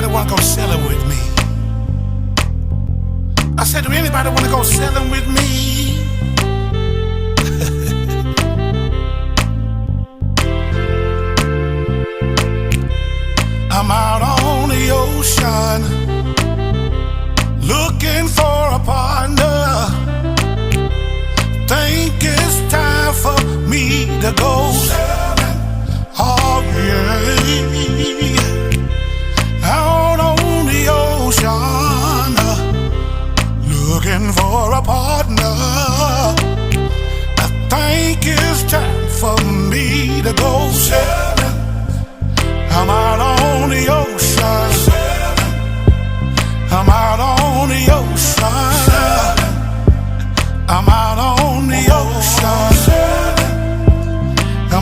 anybody wanna go sailing with me? I said, do anybody wanna go sailing with me? I'm out on the ocean looking for a partner. Think it's time for me to go sailing. Oh yeah, out on the ocean looking for a partner. I think it's time for me to go sailing.